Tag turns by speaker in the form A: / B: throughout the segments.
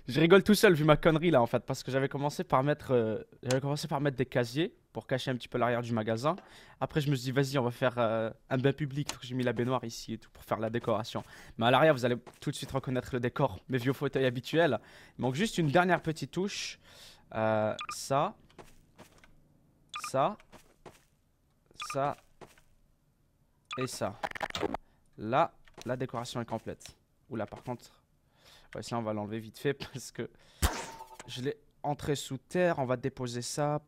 A: Je rigole tout seul vu ma connerie là en fait, parce que j'avais commencé par mettre des casiers pour cacher un petit peu l'arrière du magasin. Après je me suis dit vas-y on va faire un bain public, donc j'ai mis la baignoire ici et tout pour faire la décoration. Mais à l'arrière vous allez tout de suite reconnaître le décor, mes vieux fauteuils habituels. Il manque juste une dernière petite touche. Ça, ça, ça et ça. Là, la décoration est complète. Oula par contre, ouais ça on va l'enlever vite fait parce que je l'ai entré sous terre, on va déposer ça.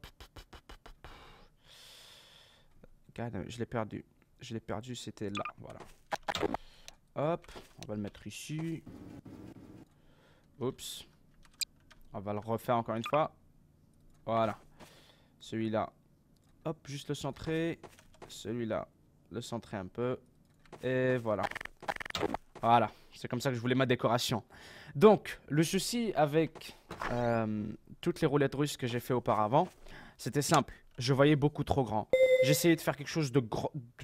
A: God, je l'ai perdu. Je l'ai perdu, c'était là, voilà. Hop, on va le mettre ici. Oups. On va le refaire encore une fois. Voilà. Celui-là, hop, juste le centrer. Celui-là, le centrer un peu. Et voilà. Voilà, c'est comme ça que je voulais ma décoration. Donc, le souci avec toutes les roulettes russes que j'ai fait auparavant, c'était simple. Je voyais beaucoup trop grand. J'essayais de faire quelque chose de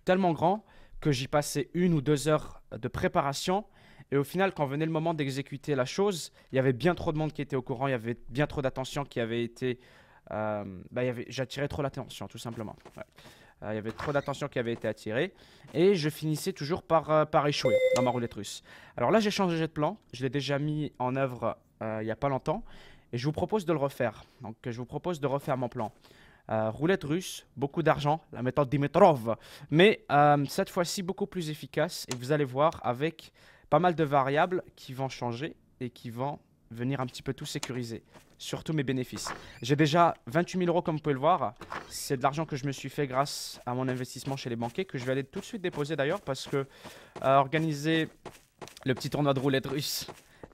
A: tellement grand que j'y passais 1 ou 2 heures de préparation. Et au final, quand venait le moment d'exécuter la chose, il y avait bien trop de monde qui était au courant, il y avait bien trop d'attention qui avait été... j'attirais trop l'attention, tout simplement. Ouais. Il y avait trop d'attention qui avait été attirée. Et je finissais toujours par échouer dans ma roulette russe. Alors là, j'ai changé de plan. Je l'ai déjà mis en œuvre il n'y a pas longtemps. Et je vous propose de le refaire. Donc, je vous propose de refaire mon plan. Roulette russe, beaucoup d'argent, la méthode Dimitrov. Mais cette fois-ci, beaucoup plus efficace. Et vous allez voir avec pas mal de variables qui vont changer et qui vont venir un petit peu tout sécuriser. Surtout mes bénéfices. J'ai déjà 28 000 euros comme vous pouvez le voir. C'est de l'argent que je me suis fait grâce à mon investissement chez les banquiers que je vais aller tout de suite déposer d'ailleurs parce que organiser le petit tournoi de roulette russe,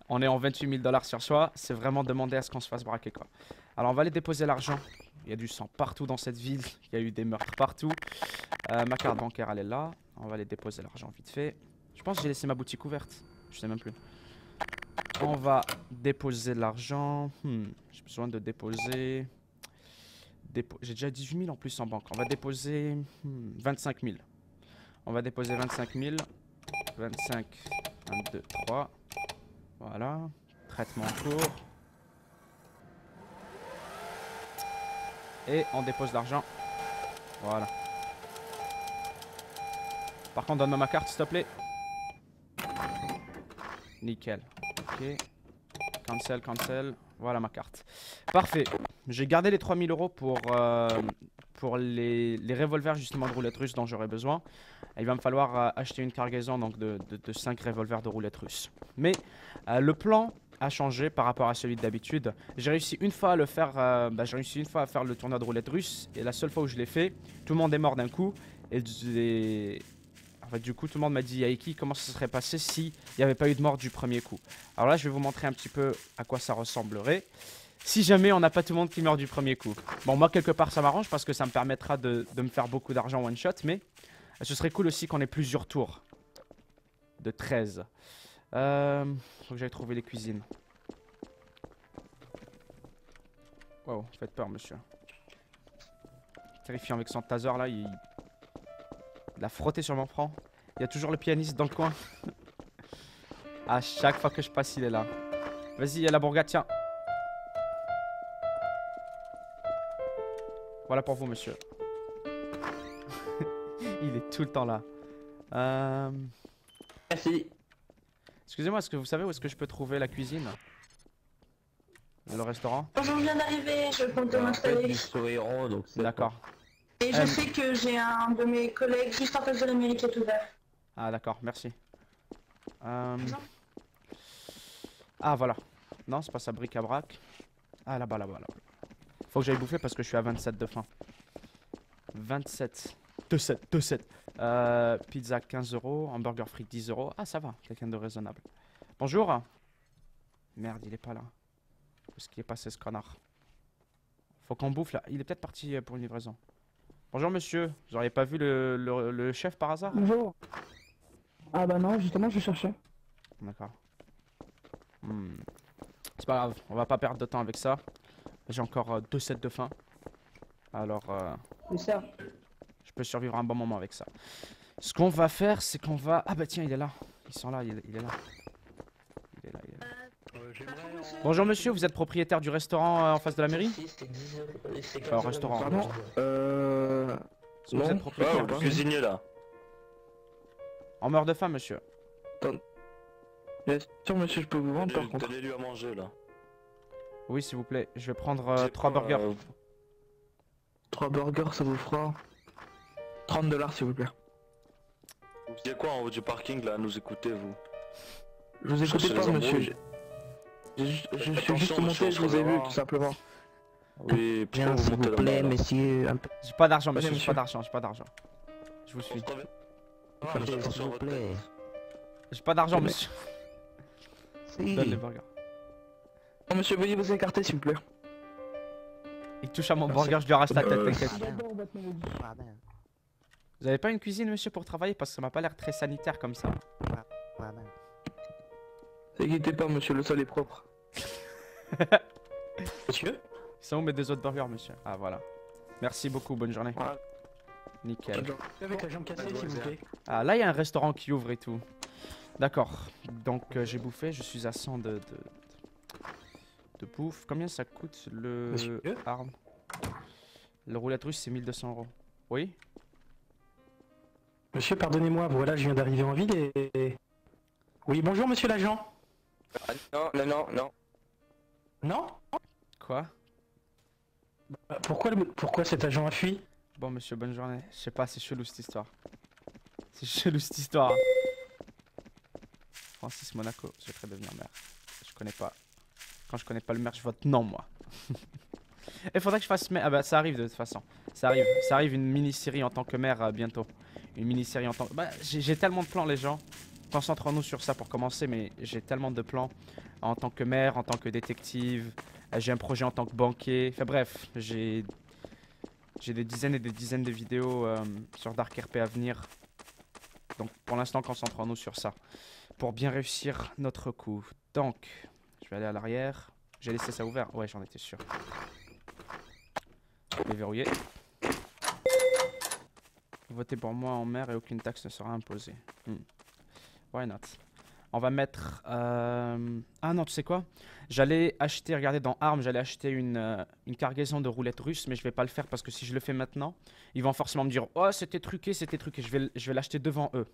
A: on est en 28 000 dollars sur soi, c'est vraiment demander à ce qu'on se fasse braquer quoi. Alors on va aller déposer l'argent. Il y a du sang partout dans cette ville, il y a eu des meurtres partout. Ma carte bancaire elle est là. On va aller déposer l'argent vite fait. Je pense que j'ai laissé ma boutique ouverte. Je sais même plus. On va déposer l'argent. J'ai besoin de déposer. J'ai déjà 18 000 en plus en banque. On va déposer 25 000. On va déposer 25 000. 25, 22, 3. Voilà. Traitement en cours. Et on dépose l'argent. Voilà. Par contre, donne-moi ma carte, s'il te plaît. Nickel. Ok. Cancel, cancel. Voilà ma carte. Parfait. J'ai gardé les 3 000 euros pour les revolvers justement de roulette russe dont j'aurai besoin. Et il va me falloir acheter une cargaison donc de 5 revolvers de roulette russe. Mais le plan a changé par rapport à celui d'habitude. J'ai réussi une fois à le faire. J'ai réussi une fois à faire le tournoi de roulette russe. Et la seule fois où je l'ai fait, tout le monde est mort d'un coup. En fait, du coup, tout le monde m'a dit, Aiki, comment ça serait passé si il n'y avait pas eu de mort du premier coup. Alors là, je vais vous montrer un petit peu à quoi ça ressemblerait. Si jamais on n'a pas tout le monde qui meurt du premier coup. Bon, moi, quelque part, ça m'arrange parce que ça me permettra de me faire beaucoup d'argent one shot. Mais ce serait cool aussi qu'on ait plusieurs tours. De 13. Faut que j'aille trouver les cuisines. Wow, faites peur, monsieur. Terrifiant avec son taser là, il a frotté sur mon front. Il y a toujours le pianiste dans le coin. À chaque fois que je passe, il est là. Vas-y, il y a la bourgade, tiens. Voilà pour vous, monsieur. Il est tout le temps là.
B: Merci.
A: Excusez-moi, est-ce que vous savez où est-ce que je peux trouver la cuisine? Le restaurant?
C: Bonjour, je viens d'arriver, je compte
B: En fait,
C: m'installer.
B: nous sourions, donc c'est
A: D'accord.
C: Et je sais que j'ai un de mes collègues juste en face de la mairie qui est ouvert.
A: Ah, d'accord, merci. Ah, voilà. Non, c'est pas ça, bric-à-brac. Ah, là-bas, là-bas, là-bas. Faut que j'aille bouffer parce que je suis à 27 de faim. 27. 2,7. Pizza 15 euros. Hamburger frites 10 euros. Ah, ça va. Quelqu'un de raisonnable. Bonjour. Merde, il est pas là. Où est-ce qu'il est passé ce connard? Faut qu'on bouffe là. Il est peut-être parti pour une livraison. Bonjour monsieur. Vous auriez pas vu le chef par hasard?
D: Bonjour. Ah bah non, justement, je cherchais.
A: D'accord. C'est pas grave. On va pas perdre de temps avec ça. J'ai encore 2,7 de faim. Alors,
D: C'est ça.
A: je peux survivre un bon moment avec ça. Ce qu'on va faire, c'est qu'on va... Ah bah tiens, il est là. Ils sont là, il est là. Il est là, il est là. Bonjour monsieur, vous êtes propriétaire du restaurant en face de la mairie? Enfin, restaurant.
D: Pardon.
A: Est-ce que vous êtes
B: Ah,
A: propriétaire?
B: vous cuisinez là.
A: En meurt de faim, monsieur.
D: Bien sûr, monsieur, je peux vous vendre par contre.
B: Donnez-lui à manger là.
A: Oui, s'il vous plaît. Je vais prendre
B: J'ai
A: 3
B: pas,
A: burgers.
D: 3 burgers, ça vous fera 30 $, s'il vous plaît.
B: Vous faisiez quoi en haut du parking là, à nous écouter vous?
D: Je vous écoutais
B: Cherchez
D: pas,
B: les
D: monsieur.
B: embrouilles.
D: Je suis
B: Attention,
D: juste
B: monsieur,
D: monté, je vous ai vu,
B: vraiment.
D: tout simplement.
B: Oui, pourquoi
E: Bien,
B: vous
E: s'il
B: montez
E: vous
B: là-bas
E: plaît,
B: là?
E: messieurs, un peu.
A: J'ai pas d'argent,
D: Allez,
A: monsieur. J'ai
D: monsieur.
A: pas d'argent. J'ai pas d'argent. Je vous suis.
E: S'il vous plaît.
A: J'ai pas d'argent,
D: Mais-
A: monsieur.
E: Si.
A: Donne les burgers.
D: Non, monsieur, veuillez vous écarter, s'il vous plaît.
A: Il touche à mon
D: Merci.
A: burger, je lui arrache la tête,
D: Euh,
A: t'inquiète.
E: Pardon.
A: Vous avez pas une cuisine, monsieur, pour travailler? Parce que ça m'a pas l'air très sanitaire comme ça.
E: Pardon.
D: N'inquiétez pas, monsieur, le sol est propre.
B: Monsieur?
A: Ils sont où mes 2 autres burgers, monsieur? Ah, voilà. Merci beaucoup, bonne journée.
D: Voilà.
A: Nickel.
F: Avec la jambe cassée, s'il vous plaît.
A: Ah, là, il y a un restaurant qui ouvre et tout. D'accord. Donc, j'ai bouffé, je suis à 100 de bouffe. Combien ça coûte le
F: Monsieur?
A: arme? Le roulette russe, c'est 1200 €. Oui?
F: Monsieur, pardonnez-moi, voilà, je viens d'arriver en ville et... Oui, bonjour, monsieur l'agent.
G: Ah, non, non, non, non.
F: Non?
A: Quoi?
F: Pourquoi cet agent a fui?
A: Bon, monsieur, bonne journée. Je sais pas, c'est chelou cette histoire. C'est chelou cette histoire. Francis Monaco, je vais devenir maire. Je connais pas. Quand je connais pas le maire, je vote non, moi. Il faudrait que je fasse. Ah bah, ça arrive de toute façon. Ça arrive une mini-série en tant que maire bientôt. Une mini-série en tant que. Bah, j'ai tellement de plans, les gens. Concentrons-nous sur ça pour commencer, mais j'ai tellement de plans en tant que maire, en tant que détective. J'ai un projet en tant que banquier. Enfin bref, j'ai des dizaines et des dizaines de vidéos sur Dark RP à venir. Donc pour l'instant, concentrons-nous sur ça. Pour bien réussir notre coup. Donc, je vais aller à l'arrière. J'ai laissé ça ouvert. Ouais, j'en étais sûr. Je vais verrouiller. Votez pour moi en maire et aucune taxe ne sera imposée. Why not? On va mettre... Ah non, tu sais quoi? J'allais acheter, regardez dans Armes, j'allais acheter une cargaison de roulettes russes, mais je vais pas le faire parce que si je le fais maintenant, ils vont forcément me dire « Oh, c'était truqué, c'était truqué ». Je vais l'acheter devant eux.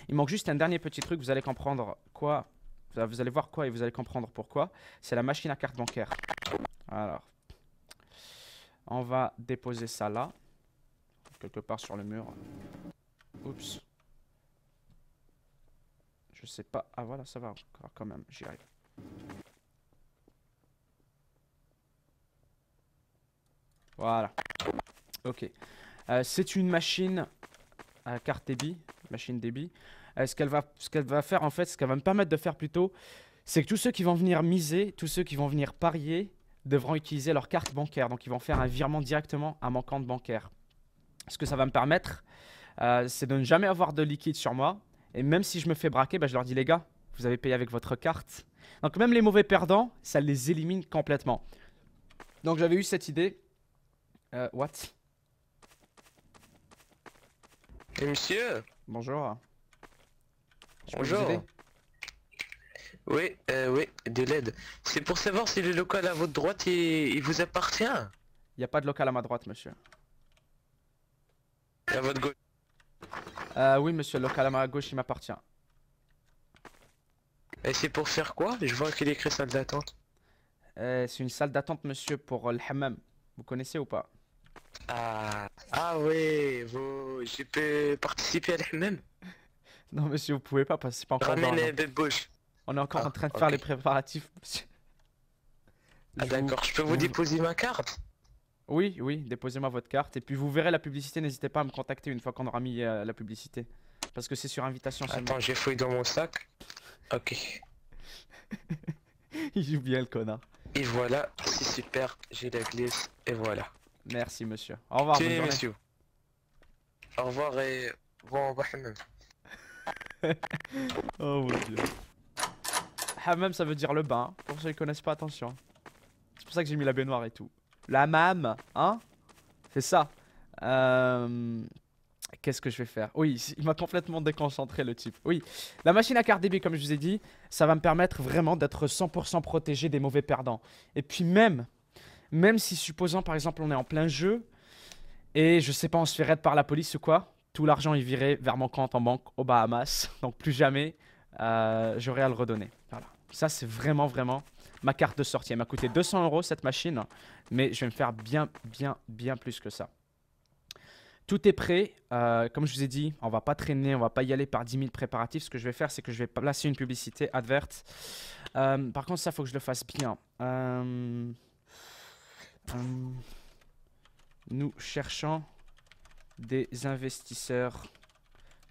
A: Il manque juste un dernier petit truc, vous allez comprendre quoi. Vous allez voir quoi et vous allez comprendre pourquoi. C'est la machine à carte bancaire. Alors, on va déposer ça là, quelque part sur le mur. Oups. Je sais pas. Ah voilà, ça va encore quand même, j'y arrive. Voilà. Ok. C'est une machine à carte débit, machine débit. Ce qu'elle va faire en fait, ce qu'elle va me permettre de faire plutôt, c'est que tous ceux qui vont venir miser, tous ceux qui vont venir parier, devront utiliser leur carte bancaire. Donc ils vont faire un virement directement à mon compte bancaire. Ce que ça va me permettre, c'est de ne jamais avoir de liquide sur moi. Et même si je me fais braquer, bah, je leur dis les gars, vous avez payé avec votre carte. Donc même les mauvais perdants, ça les élimine complètement. Donc j'avais eu cette idée. What?
G: Et monsieur?
A: Bonjour. Je peux vous
G: Bonjour.
A: aider?
G: Oui, oui, de l'aide. C'est pour savoir si le local à votre droite, il vous appartient.
A: Il n'y a pas de local à ma droite, monsieur.
G: Et à votre gauche.
A: Oui, monsieur, le local à ma gauche, il m'appartient.
G: Et c'est pour faire quoi? Je vois qu'il est écrit salle d'attente.
A: C'est une salle d'attente, monsieur, pour le hammam. Vous connaissez ou pas?
G: Ah oui, je peux participer à la même.
A: Non, monsieur, vous pouvez pas parce que c'est pas encore
G: Ramène
A: d'heure,
G: les
A: non.
G: belles bouches.
A: On est encore
G: Ah,
A: en train de
G: ok.
A: faire les préparatifs, monsieur.
G: Ah
A: Je
G: d'accord, je peux vous déposer ma carte?
A: Oui, oui, déposez-moi votre carte et puis vous verrez la publicité. N'hésitez pas à me contacter une fois qu'on aura mis la publicité. Parce que c'est sur invitation seulement.
G: Attends, j'ai fouillé dans mon sac. Ok.
A: Il joue bien le connard.
G: Et voilà, c'est super, j'ai la glisse, et voilà.
A: Merci, monsieur. Au revoir, bonne
G: Tenez,
A: journée.
G: monsieur. Au revoir et bon hammam.
A: Oh mon dieu. Hammam, ça veut dire le bain. Pour ceux qui connaissent pas, attention. C'est pour ça que j'ai mis la baignoire et tout. La hammam, hein? C'est ça. Qu'est-ce que je vais faire? Oui, il m'a complètement déconcentré le type. Oui, la machine à carte débit, comme je vous ai dit, ça va me permettre vraiment d'être 100% protégé des mauvais perdants. Et puis même si supposons par exemple on est en plein jeu et je sais pas, on se fait raid par la police ou quoi, tout l'argent est viré vers mon compte en banque aux Bahamas. Donc plus jamais j'aurai à le redonner. Voilà. Ça c'est vraiment ma carte de sortie. Elle m'a coûté 200 € cette machine, mais je vais me faire bien plus que ça. Tout est prêt. Comme je vous ai dit, on va pas traîner, on va pas y aller par 10 000 préparatifs. Ce que je vais faire, c'est que je vais placer une publicité adverte. Par contre, ça, faut que je le fasse bien. Nous cherchons des investisseurs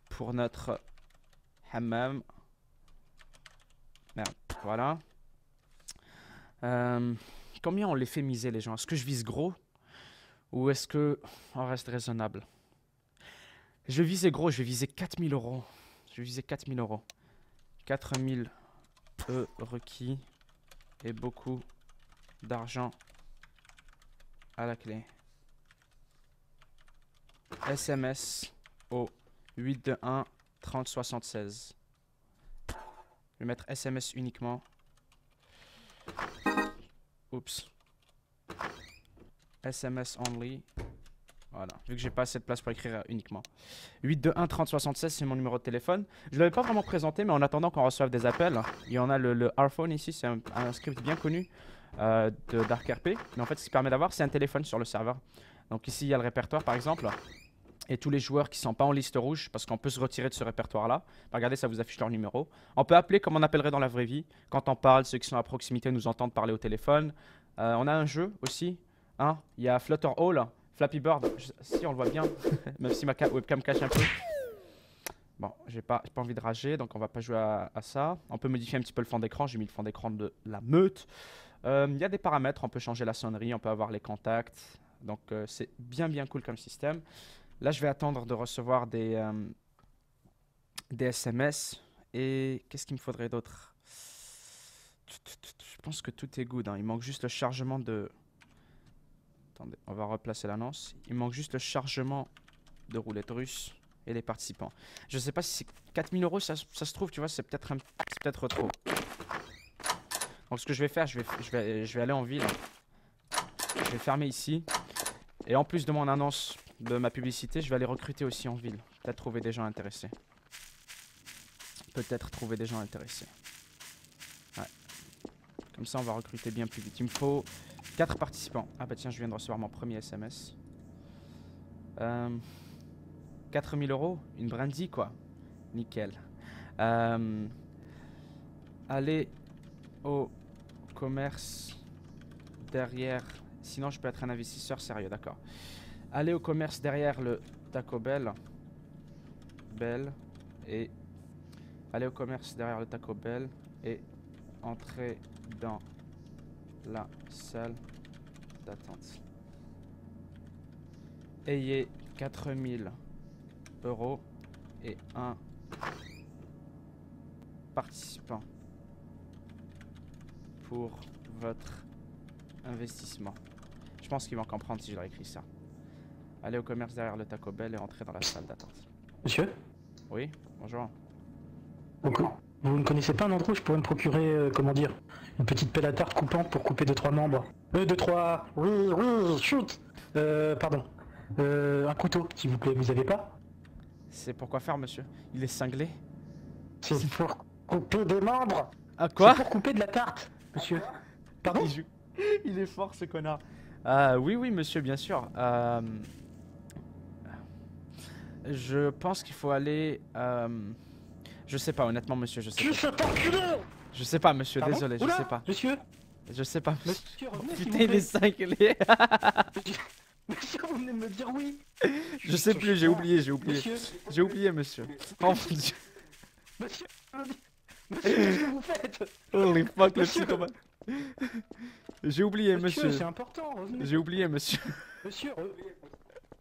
A: pour notre hammam. Merde, voilà. Combien on les fait miser les gens? Est-ce que je vise gros? Ou est-ce que on reste raisonnable? Je vais viser gros, je vais viser 4 000 €. Je vais viser 4 000 €. 4 000 € requis et beaucoup d'argent à la clé. SMS au 821 30 76. Je vais mettre SMS uniquement. Oups. SMS only. Voilà, vu que j'ai pas assez de place pour écrire uniquement. 821 30 76, c'est mon numéro de téléphone. Je l'avais pas vraiment présenté, mais en attendant qu'on reçoive des appels, il y en a le R-Phone ici, c'est un script bien connu de Dark RP. Mais en fait, ce qui permet d'avoir, c'est un téléphone sur le serveur. Donc ici, il y a le répertoire par exemple. Et tous les joueurs qui sont pas en liste rouge, parce qu'on peut se retirer de ce répertoire-là. Regardez, ça vous affiche leur numéro. On peut appeler comme on appellerait dans la vraie vie. Quand on parle, ceux qui sont à proximité nous entendent parler au téléphone. On a un jeu aussi. Hein, il y a Flutter Hall, Flappy Bird, si on le voit bien, même si ma webcam cache un peu. Bon, j'ai pas envie de rager, donc on va pas jouer à ça. On peut modifier un petit peu le fond d'écran, j'ai mis le fond d'écran de la meute. Il y a des paramètres, on peut changer la sonnerie, on peut avoir les contacts. Donc c'est bien cool comme système. Là, je vais attendre de recevoir des SMS. Et qu'est-ce qu'il me faudrait d'autre? Je pense que tout est good, hein. Il manque juste le chargement de... Attendez, on va replacer l'annonce. Il manque juste le chargement de roulette russe et les participants. Je sais pas si c'est 4 000 €, ça se trouve, tu vois, c'est peut-être trop. Donc ce que je vais faire, je vais aller en ville. Je vais fermer ici. Et en plus de mon annonce de ma publicité, je vais aller recruter aussi en ville. Peut-être trouver des gens intéressés. Ouais. Comme ça, on va recruter bien plus vite. Il me faut 4 participants. Ah bah tiens, je viens de recevoir mon premier SMS. 4 000 €, une brandy quoi. Nickel. Allez au commerce derrière. Sinon, je peux être un investisseur sérieux, d'accord. Allez au commerce derrière le Taco Bell. Et allez au commerce derrière le Taco Bell et entrez dans la salle d'attente. Ayez 4 000 € et un participant pour votre investissement. Je pense qu'ils vont comprendre si je leur écris ça. Allez au commerce derrière le Taco Bell et entrez dans la salle d'attente.
F: Monsieur?
A: Oui, bonjour.
F: Donc, vous ne connaissez pas un endroit où je pourrais me procurer, comment dire, une petite pelle à tarte coupante pour couper 2-3 membres? 2-3... Oui, shoot. Pardon. Un couteau, s'il vous plaît, vous avez pas?
A: C'est pour quoi faire, monsieur? Il est cinglé?
F: C'est pour couper des membres.
A: Ah quoi?
F: C'est pour couper de la tarte, monsieur. Pardon?
A: Il est fort, ce connard. Oui, monsieur, bien sûr. Je pense qu'il faut aller... Je sais pas, honnêtement, monsieur, je sais pas. Je sais pas, monsieur,
F: Pardon?
A: désolé,
F: Oula,
A: je sais pas.
F: Monsieur?
A: Je sais pas, monsieur.
F: Monsieur, revenez, s'il
A: Putain,
F: vous
A: il
F: plaît.
A: est cinglé.
F: Monsieur, vous venez de me dire oui.
A: Je sais plus, j'ai oublié.
F: Monsieur,
A: J'ai oublié, monsieur. Oh mon dieu.
F: monsieur, qu'est-ce que vous faites?
A: Holy fuck, le
F: Monsieur.
A: psychopathe. J'ai oublié, monsieur.
F: C'est important, revenez.
A: J'ai oublié, monsieur.
F: Monsieur,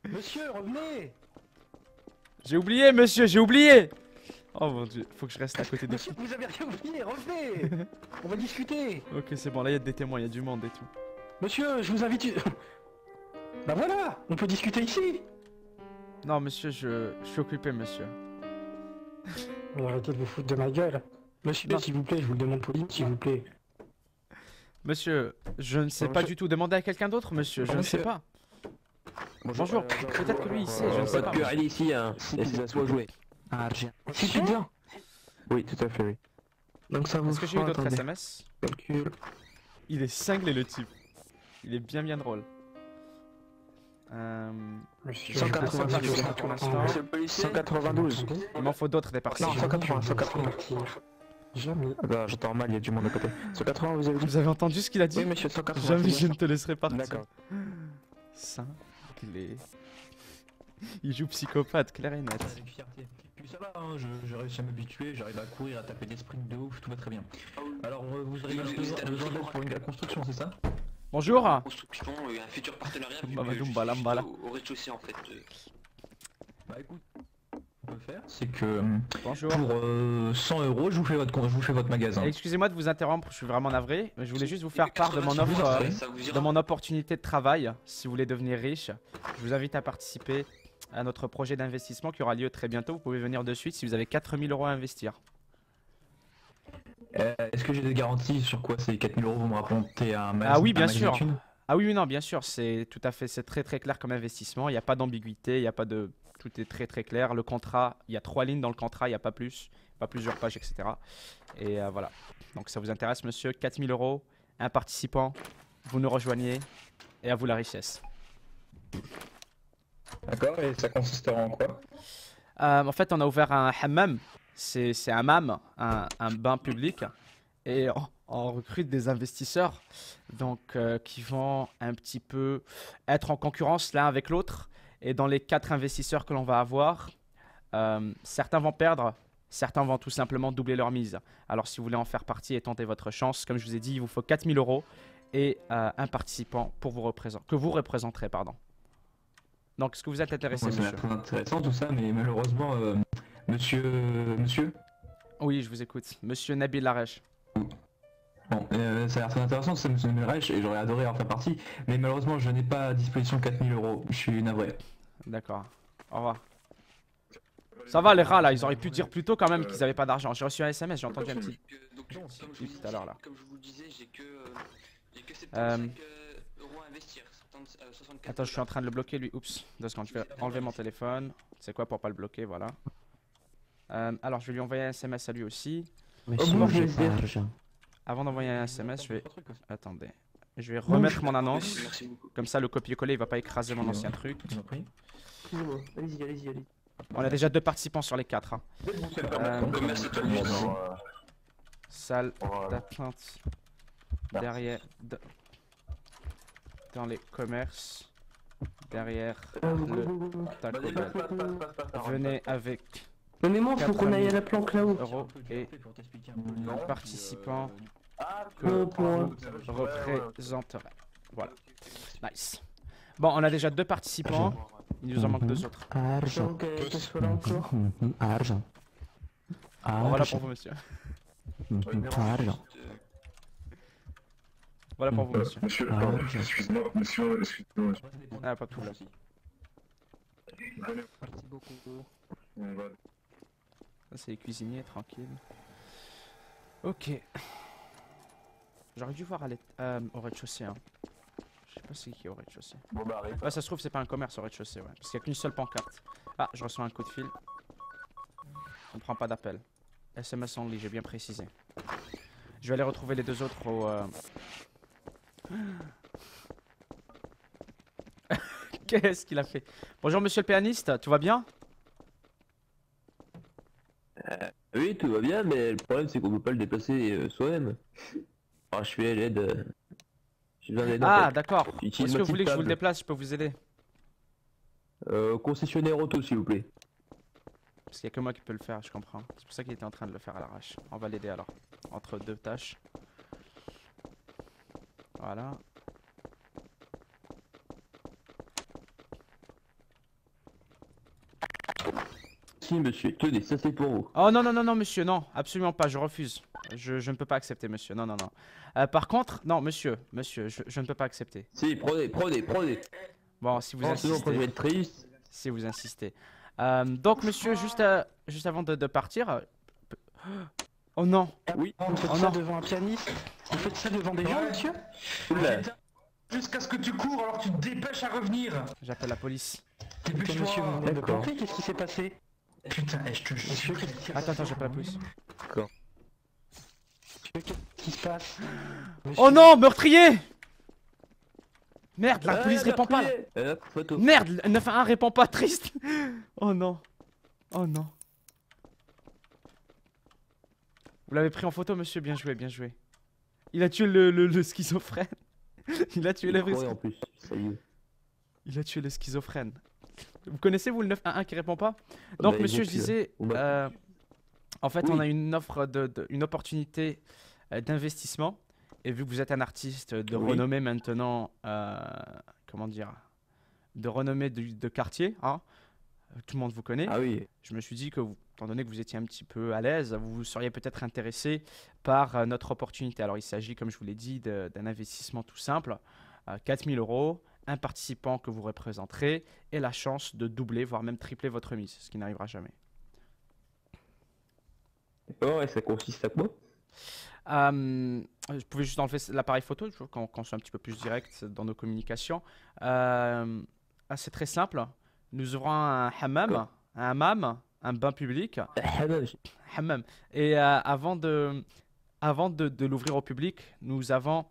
F: monsieur, revenez.
A: J'ai oublié, monsieur, j'ai oublié. Oh mon dieu, faut que je reste à côté de...
F: Monsieur, vous avez rien oublié, revenez. On va discuter.
A: Ok, c'est bon, là il y a des témoins, il y a du monde et tout.
F: Monsieur, je vous invite... Bah voilà, on peut discuter ici.
A: Non, monsieur, je suis occupé, monsieur.
F: Mais arrêtez de vous foutre de ma gueule. Monsieur,
A: Non.
F: s'il vous plaît, je vous le demande poliment, s'il vous plaît.
A: Monsieur, je ne sais pas
D: Monsieur.
A: du tout. Demandez à quelqu'un d'autre, monsieur. Je ne sais
D: Monsieur.
A: pas. Bonjour. Peut-être que lui, il sait. Je ne sais pas.
H: querelle ici, hein.
D: Si,
H: Laissez-moi jouer.
E: Argent.
D: Si pizza.
H: Oui, tout à fait, oui.
D: Donc ça vous
A: Est-ce que j'ai eu
D: fera,
A: d'autres
D: attendez,
A: SMS?
D: calcul.
A: Il est cinglé, le type. Il est bien drôle.
F: Monsieur,
D: 180,
F: je vais
A: pour
F: pas
A: l'instant.
F: vous-
B: Monsieur le policier.
D: 192.
A: Il m'en faut d'autres des
D: Non,
A: participants.
D: 180, 180.
F: Jamais.
H: Ah bah, j'entends mal, il y a du monde à côté. 180, vous avez dit?
A: Vous avez entendu ce qu'il a dit?
D: Oui, monsieur, 180.
A: Jamais
D: c'est
A: je
D: bien
A: ne te laisserai partir.
H: D'accord.
A: Cinglé. Il joue psychopathe, clair et net.
I: Avec fierté. Puis ça va, hein, j'ai réussi à m'habituer, j'arrive à courir, à taper des sprints de ouf, tout va très bien. Alors vous avez besoin d'aide pour une construction, c'est ça?
A: Bonjour.
J: Construction, un futur partenariat vu
A: Baba
J: que je
A: Dumba
J: suis
A: Lambala.
J: juste au rez-de-chaussée en fait.
I: Bah écoute, ce qu'on peut faire, c'est que
A: Bonjour.
I: pour 100 euros, je vous fais votre magasin.
A: Excusez-moi de vous interrompre, je suis vraiment navré, mais je voulais juste vous faire part de mon
J: 80,
A: offre,
J: ça vous ira.
A: de mon opportunité de travail. Si vous voulez devenir riche, je vous invite à participer à notre projet d'investissement qui aura lieu très bientôt. Vous pouvez venir de suite si vous avez 4000 euros à investir.
I: Est-ce que j'ai des garanties sur quoi ces 4000 euros vont me rapporter un max?
A: Ah oui, bien
I: un max de
A: sûr.
I: thunes?
A: Ah oui, non, bien sûr, c'est tout à fait, c'est très clair comme investissement. Il n'y a pas d'ambiguïté, il n'y a pas de, tout est très clair. Le contrat, il y a 3 lignes dans le contrat, il n'y a pas plus, pas plusieurs pages, etc. Et voilà. Donc ça vous intéresse, monsieur? 4000 euros, un participant, vous nous rejoignez et à vous la richesse.
I: D'accord, et ça consistera en quoi?
A: En fait, on a ouvert un hammam, c'est un hammam, un bain public, et on recrute des investisseurs donc, qui vont un petit peu être en concurrence l'un avec l'autre. Et dans les 4 investisseurs que l'on va avoir, certains vont perdre, certains vont tout simplement doubler leur mise. Alors si vous voulez en faire partie et tenter votre chance, comme je vous ai dit, il vous faut 4000 euros et un participant pour vous que vous représenterez. Pardon. Donc, est-ce que vous êtes intéressé,
I: Ouais, ça a l'air
A: monsieur?
I: très intéressant tout ça, mais malheureusement, monsieur...
A: Oui, je vous écoute. Monsieur Nabil Laresh.
I: Bon, ça a l'air très intéressant, c'est monsieur Melrech, et j'aurais adoré en faire partie, mais malheureusement, je n'ai pas à disposition 4000 euros, je suis navré.
A: D'accord. Au revoir. Ça va les rats là, ils auraient pu dire plus tôt quand même qu'ils avaient pas d'argent. J'ai reçu un SMS, j'ai entendu un petit...
J: Donc, comme je vous
A: tout à l'heure, là.
J: Comme je vous le disais, j'ai que 75 euros à investir. 64.
A: Attends, je suis en train de le bloquer lui. Oups, 2 secondes, je vais enlever mon téléphone. C'est quoi pour pas le bloquer, voilà. Alors, je vais lui envoyer un SMS à lui aussi.
E: Monsieur,
D: bon,
E: j'ai
D: je
E: pas
D: vais-
E: d'argent.
A: Avant d'envoyer un SMS, je vais... Attendez. Je vais remettre mon annonce.
J: Merci beaucoup.
A: Comme ça, le copier-coller, il va pas écraser mon ancien truc.
I: Je vous en prie.
D: Excusez-moi, allez-y, allez-y, allez-y.
A: On a déjà 2 participants sur les 4. Hein.
J: Merci tout le monde.
A: Salle d'attente derrière... Dans les commerces. Derrière le Taco Bell. Venez avec
D: Mais moi, faut qu'on aille à la planque là-haut.
A: euros et
I: un
A: participant que
D: Pour...
A: représenterait. Voilà. Nice. Bon, on a déjà 2 participants. Il nous en manque 2 autres.
E: Argent.
D: Donc, qu'est-ce qu'il faut là encore?
E: Argent.
A: Bon, voilà pour
E: Argent.
A: vous, monsieur.
E: Argent.
A: Voilà pour vous, monsieur.
K: Monsieur,
E: Argent.
K: excuse-moi, monsieur, excuse-moi.
A: Ah, pas de problème.
E: Merci beaucoup.
K: On va-
A: Ça, c'est les cuisiniers, tranquille. Ok. J'aurais dû voir au rez-de-chaussée. Hein. Je sais pas c'est qui est au rez-de-chaussée.
K: Bon bah arrive.
A: Ouais, ça se trouve, c'est pas un commerce au rez-de-chaussée, ouais. Parce qu'il y a qu'une seule pancarte. Ah, je reçois un coup de fil. On prend pas d'appel. SMS only, j'ai bien précisé. Je vais aller retrouver les 2 autres au... Qu'est-ce qu'il a fait? Bonjour, monsieur le pianiste, tout va bien?
H: Oui, tout va bien, mais le problème c'est qu'on peut pas le déplacer soi-même. Alors je suis à l'aide. J'ai besoin d'aide.
A: Ah,
H: en fait.
A: d'accord.
H: J'utilise
A: Est-ce
H: ma
A: que vous voulez que je vous le
H: petite
A: déplace? Je peux vous aider.
H: Concessionnaire auto, s'il vous plaît.
A: Parce qu'il n'y a que moi qui peux le faire, je comprends. C'est pour ça qu'il était en train de le faire à l'arrache. On va l'aider alors. Entre 2 tâches. Voilà.
H: Si, monsieur, tenez, ça c'est pour vous.
A: Oh non, non, non, non, monsieur, non. Absolument pas, je refuse. Je ne peux pas accepter, monsieur. Non, non, non. Par contre, non, monsieur, je ne peux pas accepter.
H: Si, prenez.
A: Bon, si vous
H: Sinon, après, je vais
A: insistez.
H: être triste.
A: si vous insistez. Donc, monsieur, juste avant de partir... Oh non.
F: Oui. Vous faites ça devant un pianiste? Vous faites ça devant des gens, monsieur?
I: Jusqu'à ce que tu cours, alors tu te dépêches à revenir.
A: J'appelle la police.
F: Monsieur, vous venez de me planter, qu'est-ce qui s'est passé?
I: Putain, je te jure.
A: Attends, j'appelle la police.
H: D'accord.
F: Qu'est-ce qui se passe?
A: Oh non, meurtrier! Merde, la police répond pas.
H: Photo.
A: Merde, le 911 répond pas, triste. Oh non. Oh non. Vous l'avez pris en photo, monsieur, bien joué, bien joué. Il a tué le schizophrène. Il a tué le
H: en plus, salut.
A: Il a tué le schizophrène. Vous connaissez, vous, le 911 qui répond pas? Donc, monsieur, je disais... en fait, on a une offre une opportunité d'investissement. Et vu que vous êtes un artiste de renommée maintenant... comment dire? De renommée de quartier, hein, tout le monde vous connaît.
H: Ah oui.
A: Je me suis dit que, étant donné que vous étiez un petit peu à l'aise, vous seriez peut-être intéressé par notre opportunité. Alors, il s'agit, comme je vous l'ai dit, d'un investissement tout simple. 4 000 €, un participant que vous représenterez et la chance de doubler, voire même tripler votre mise, ce qui n'arrivera jamais.
H: D'accord, et ça consiste à quoi?
A: Je pouvais juste enlever l'appareil photo, je veux qu'on soit un petit peu plus direct dans nos communications. C'est très simple. Nous ouvrons un hammam, un bain public. Hammam. Et avant de l'ouvrir au public, nous avons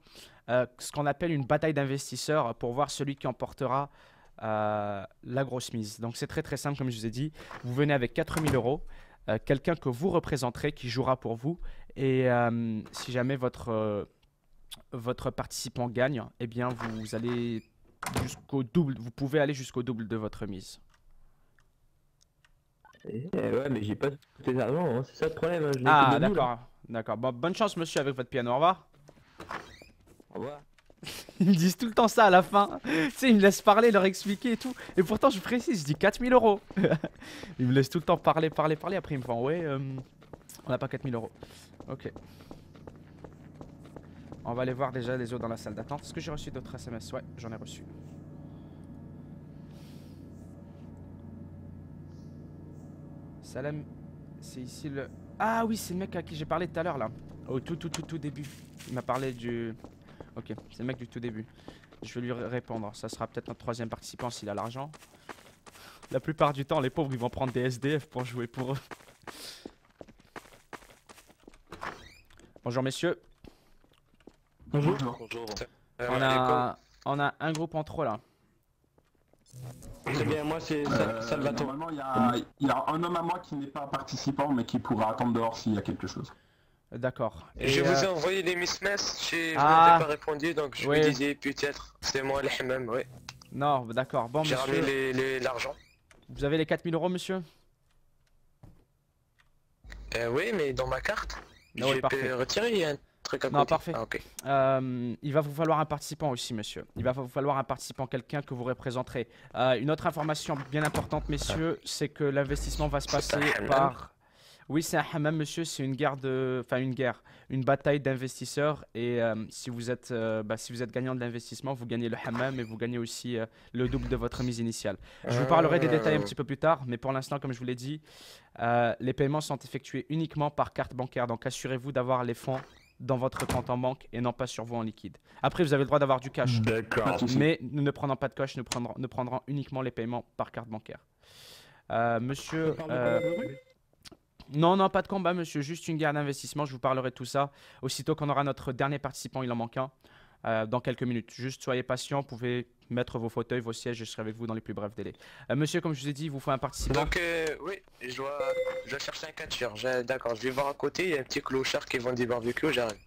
A: ce qu'on appelle une bataille d'investisseurs pour voir celui qui emportera la grosse mise. Donc c'est très très simple, comme je vous ai dit. Vous venez avec 4 000 €, quelqu'un que vous représenterez qui jouera pour vous. Et si jamais votre participant gagne, eh bien vous allez jusqu'au double. Vous pouvez aller jusqu'au double de votre mise.
H: Ouais, mais j'ai pas tous les argent, hein. C'est ça le problème. Hein.
A: Ah, d'accord. D'accord. Bon, bonne chance, monsieur, avec votre piano. Au revoir.
H: Au revoir.
A: Ils me disent tout le temps ça à la fin. Tu sais, ils me laissent parler, leur expliquer et tout. Et pourtant, je précise, je dis 4 000 €. Ils me laissent tout le temps parler. Après, ils me font, ouais, on n'a pas 4 000 €. Ok. On va aller voir déjà les autres dans la salle d'attente. Est-ce que j'ai reçu d'autres SMS? Ouais, j'en ai reçu. Salam, c'est ici le... Ah oui, c'est le mec à qui j'ai parlé tout à l'heure là. Au tout début. Il m'a parlé du... Ok, c'est le mec du tout début. Je vais lui répondre. Ça sera peut-être notre troisième participant s'il a l'argent. La plupart du temps, les pauvres, ils vont prendre des SDF pour jouer pour eux. Bonjour messieurs.
F: Bonjour.
B: Bonjour.
A: On a un groupe en trop là.
L: Très bien, moi c'est Salvatore. Normalement, il y a un homme à moi qui n'est pas participant, mais qui pourra attendre dehors s'il y a quelque chose.
A: D'accord.
G: Je vous ai envoyé des messages, vous n'avez pas répondu, donc je me disais peut-être c'est moi le hammam, ouais.
A: Non, d'accord. Bon,
G: j'ai
A: monsieur.
G: J'ai ramené l'argent.
A: Vous avez les 4 000 €, monsieur?
G: Oui, mais dans ma carte.
A: Non,
G: je peux retirer, il y a un truc à côté.
A: Non, parfait.
G: Ah, okay.
A: Il va vous falloir un participant aussi, monsieur. Il va vous falloir un participant, quelqu'un que vous représenterez. Une autre information bien importante, messieurs, c'est que l'investissement va se passer par... Oui, c'est un hammam, monsieur, c'est une guerre une bataille d'investisseurs. Et si vous êtes gagnant de l'investissement, vous gagnez le hammam et vous gagnez aussi le double de votre mise initiale. Je vous parlerai des détails un petit peu plus tard, mais pour l'instant, comme je vous l'ai dit, les paiements sont effectués uniquement par carte bancaire. Donc assurez-vous d'avoir les fonds dans votre compte en banque et non pas sur vous en liquide. Après, vous avez le droit d'avoir du cash.
L: D'accord.
A: Mais nous ne prenons pas de cash, nous prendrons uniquement les paiements par carte bancaire. Monsieur... Non, pas de combat, monsieur. Juste une guerre d'investissement. Je vous parlerai de tout ça. Aussitôt qu'on aura notre dernier participant, il en manque un. Dans quelques minutes. Juste soyez patient. Vous pouvez mettre vos fauteuils, vos sièges. Je serai avec vous dans les plus brefs délais. Monsieur, comme je vous ai dit, il vous faut un participant.
G: Donc, oui, je dois chercher un catcheur. D'accord, je vais voir à côté. Il y a un petit clochard qui vend des barbecues. J'arrive.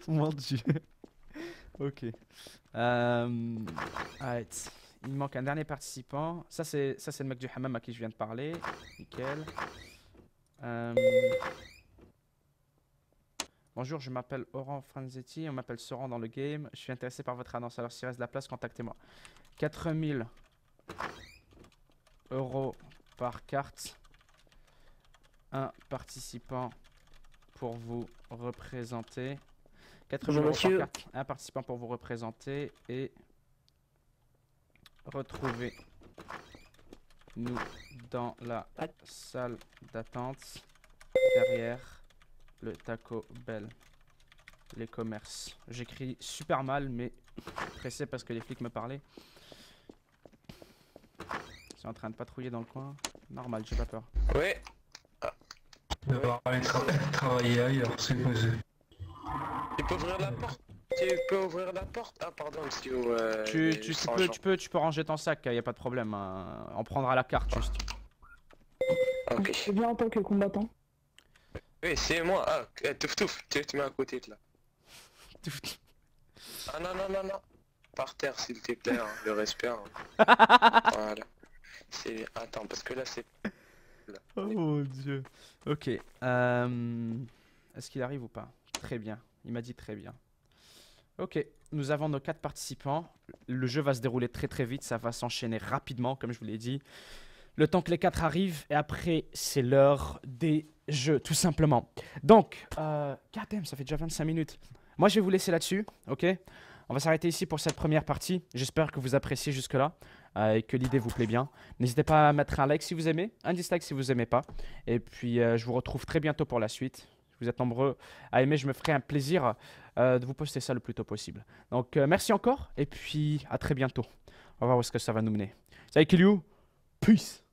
A: Mon dieu. Ok. Right. Il manque un dernier participant. Ça c'est le mec du hammam à qui je viens de parler. Nickel. Bonjour, je m'appelle Oran Franzetti. On m'appelle Soran dans le game. Je suis intéressé par votre annonce. Alors s'il reste de la place, contactez-moi. 4 000 € par carte. Un participant pour vous représenter. 4 000 € par carte. Un participant pour vous représenter. Et... retrouver nous dans la salle d'attente derrière le Taco Bell. Les commerces. J'écris super mal, mais pressé parce que les flics me parlaient. Ils sont en train de patrouiller dans le coin. Normal, j'ai pas peur.
G: Ouais.
I: Il va aller travailler ailleurs, c'est posé.
G: Tu peux ouvrir la porte? Tu peux ouvrir la porte? Ah pardon, monsieur.
A: Tu peux ranger ton sac, y a pas de problème. Hein. On prendra la carte juste.
G: Ok.
M: Je suis bien en tant que combattant.
G: Oui, c'est moi. Ah, Touf Touf, tu te mets à côté de là. Ah non, non, non, non. Par terre, s'il te plaît, hein, le respect. Hein. Voilà. C'est... Attends, parce que là, c'est... Là.
A: Oh mon dieu. Ok. Est-ce qu'il arrive ou pas? Très bien. Il m'a dit très bien. Ok. Nous avons nos 4 participants. Le jeu va se dérouler très très vite. Ça va s'enchaîner rapidement, comme je vous l'ai dit. Le temps que les 4 arrivent. Et après, c'est l'heure des jeux, tout simplement. Donc, goddamn, ça fait déjà 25 minutes. Moi, je vais vous laisser là-dessus, ok? On va s'arrêter ici pour cette première partie. J'espère que vous appréciez jusque-là et que l'idée vous plaît bien. N'hésitez pas à mettre un like si vous aimez, un dislike si vous aimez pas. Et puis, je vous retrouve très bientôt pour la suite. Si vous êtes nombreux à aimer, je me ferai un plaisir de vous poster ça le plus tôt possible. Donc, merci encore et puis à très bientôt. On va voir où est-ce que ça va nous mener. Salut Kiliou, peace!